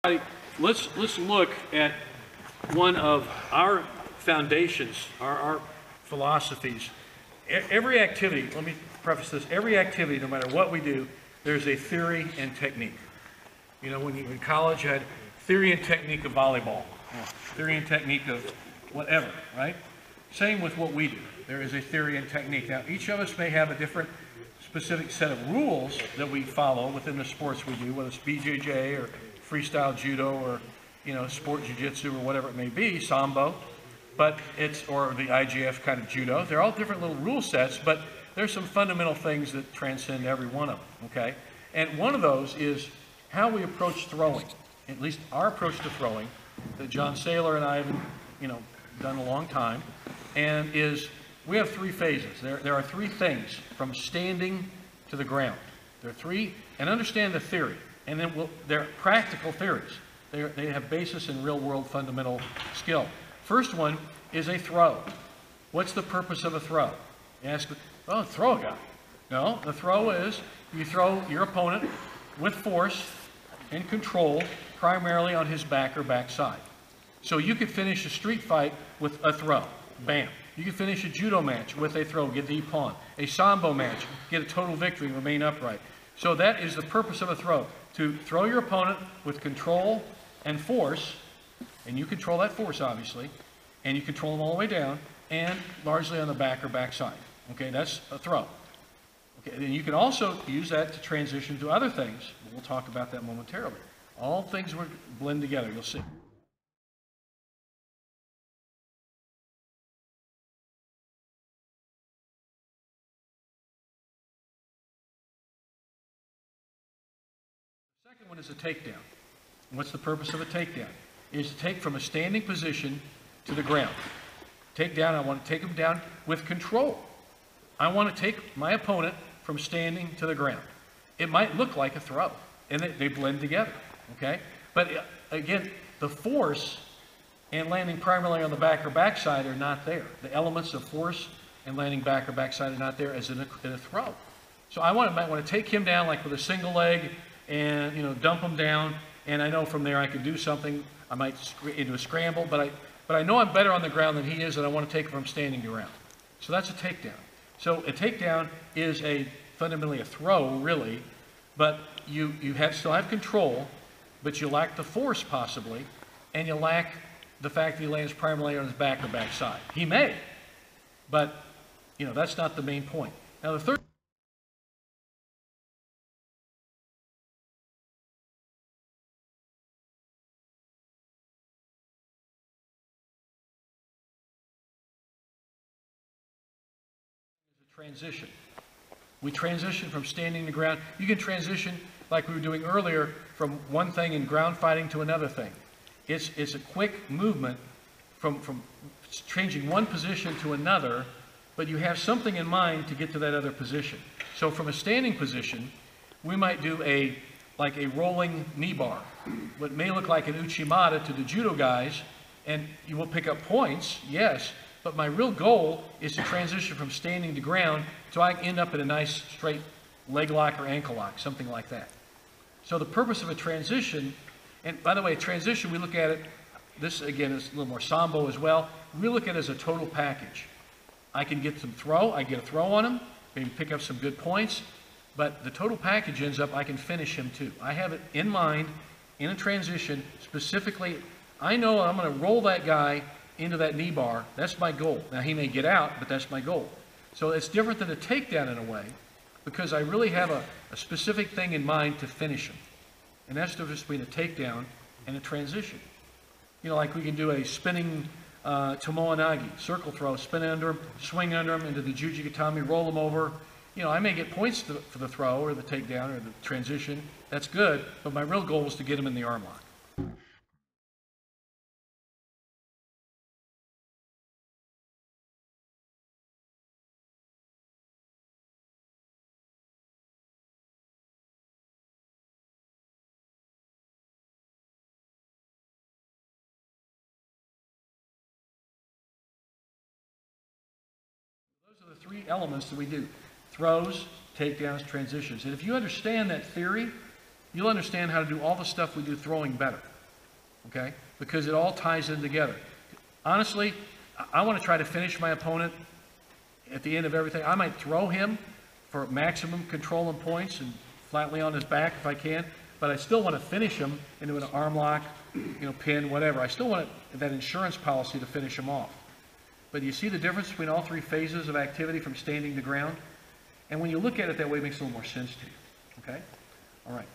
Let's look at one of our foundations, our philosophies. Every activity, let me preface this, every activity, no matter what we do, there's a theory and technique. You know, when you were in college, you had theory and technique of volleyball, theory and technique of whatever, right? Same with what we do. There is a theory and technique. Now, each of us may have a different specific set of rules that we follow within the sports we do, whether it's BJJ or freestyle judo or, you know, sport jiu-jitsu or whatever it may be, sambo, but it's, or the IGF kind of judo. They're all different little rule sets, but there's some fundamental things that transcend every one of them, okay? And one of those is how we approach throwing, at least our approach to throwing, that John Saylor and I have, you know, done a long time, and is we have three phases. There are three things from standing to the ground. There are three, and understand the theory. And then they're practical theories. They have basis in real-world fundamental skill. First one is a throw. What's the purpose of a throw? You ask, oh, throw a guy. No, the throw is you throw your opponent with force and control primarily on his back or backside. So you could finish a street fight with a throw. Bam. You can finish a judo match with a throw, get the e-pawn. A sambo match, get a total victory, remain upright. So that is the purpose of a throw, to throw your opponent with control and force, and you control that force obviously, and you control them all the way down, and largely on the back or backside. Okay, that's a throw. Okay, then you can also use that to transition to other things. We'll talk about that momentarily. All things will blend together, you'll see. The second one is a takedown. And what's the purpose of a takedown? Is to take from a standing position to the ground. Takedown, I want to take them down with control. I want to take my opponent from standing to the ground. It might look like a throw, and they blend together, okay? But again, the force and landing primarily on the back or backside are not there. The elements of force and landing back or backside are not there as in a throw. So I might want to take him down like with a single leg and, you know, dump him down, and I know from there I can do something. I might into a scramble, but I know I'm better on the ground than he is, and I want to take him from standing to ground. So that's a takedown. So a takedown is fundamentally a throw, really, but you still have control, but you lack the force possibly, and you lack the fact that he lands primarily on his back or backside. He may, but you know that's not the main point. Now the third. Transition. We transition from standing to ground. You can transition, like we were doing earlier, from one thing in ground fighting to another thing. It's a quick movement from changing one position to another, but you have something in mind to get to that other position. So from a standing position, we might do like a rolling knee bar. What may look like an uchimata to the judo guys, and you will pick up points, yes, but my real goal is to transition from standing to ground so I end up in a nice straight leg lock or ankle lock, something like that. So the purpose of a transition, and by the way, transition, we look at it, this again is a little more sambo as well, we look at it as a total package. I can get some throw, I get a throw on him, maybe pick up some good points, but the total package ends up, I can finish him too. I have it in mind, in a transition, specifically, I know I'm going to roll that guy into that knee bar. That's my goal. Now he may get out, but that's my goal. So it's different than a takedown in a way, because I really have a specific thing in mind to finish him. And that's the difference between a takedown and a transition. You know, like we can do a spinning tomoe-nage, circle throw, spin under him, swing under him into the juji-gatame, roll him over. You know, I may get points for the throw or the takedown or the transition. That's good, but my real goal is to get him in the arm lock. Those are the three elements that we do. Throws, takedowns, transitions. And if you understand that theory, you'll understand how to do all the stuff we do throwing better. okay? Because it all ties in together. Honestly, I want to try to finish my opponent at the end of everything. I might throw him for maximum control and points and flatly on his back if I can, but I still want to finish him into an arm lock, pin, whatever. I still want that insurance policy to finish him off. But you see the difference between all three phases of activity from standing to ground? And when you look at it that way, it makes a little more sense to you, okay? All right.